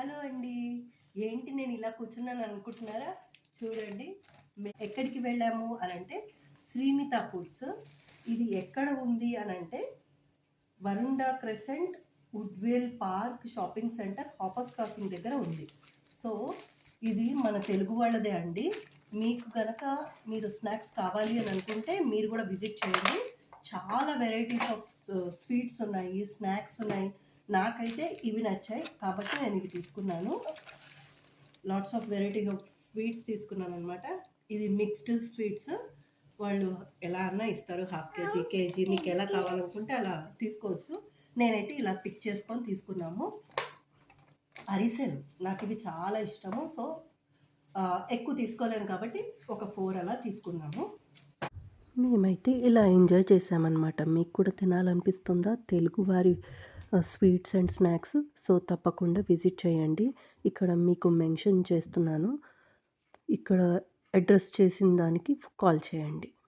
Hello అండి. ఏంటి నేను ఇలా కూర్చున్నాను అనుకుంటున్నారా? చూడండి. ఎక్కడికి వెళ్ళాము అనంటే శ్రీనిత ఫుడ్స్. ఇది ఎక్కడ ఉంది అనంటే Warunda Crescent Woodvale Park shopping centre Hoppers Crossing దగ్గర ఉంది. సో ఇది మన తెలుగు వాళ్ళదే అండి. మీకు గనక మీరు స్నాక్స్ కావాలి అని అనుకుంటే మీరు కూడా విజిట్ చేయండి. చాలా వెరైటీస్ ఆఫ్ స్వీట్స్ ఉన్నాయి, స్నాక్స్ ఉన్నాయి. నాకైతే ఇవి నచ్చాయి కాబట్టి నేను ఇవి తీసుకున్నాను. Lots of variety of sweets తీసుకున్నాను అనమాట. ఇది మిక్స్డ్ స్వీట్స్. వాళ్ళు ఎలా అన్నా ఇస్తారు, హాఫ్ కేజీ, కేజీ మీకు ఎలా కావాలనుకుంటే అలా తీసుకోవచ్చు. నేనైతే ఇలా పిక్ చేసుకొని తీసుకున్నాము. అరిసెలు నాకు ఇవి చాలా ఇష్టము. సో ఎక్కువ తీసుకోలేను కాబట్టి ఒక 4 అలా తీసుకున్నాము. మేమైతే ఇలా ఎంజాయ్ చేసామన్నమాట. మీకు కూడా తినాలనిపిస్తుందా తెలుగువారి స్వీట్స్ అండ్ స్నాక్స్? సో తప్పకుండా విజిట్ చేయండి. ఇక్కడ మీకు మెన్షన్ చేస్తున్నాను. ఇక్కడ అడ్రస్ చేసిన దానికి కాల్ చేయండి.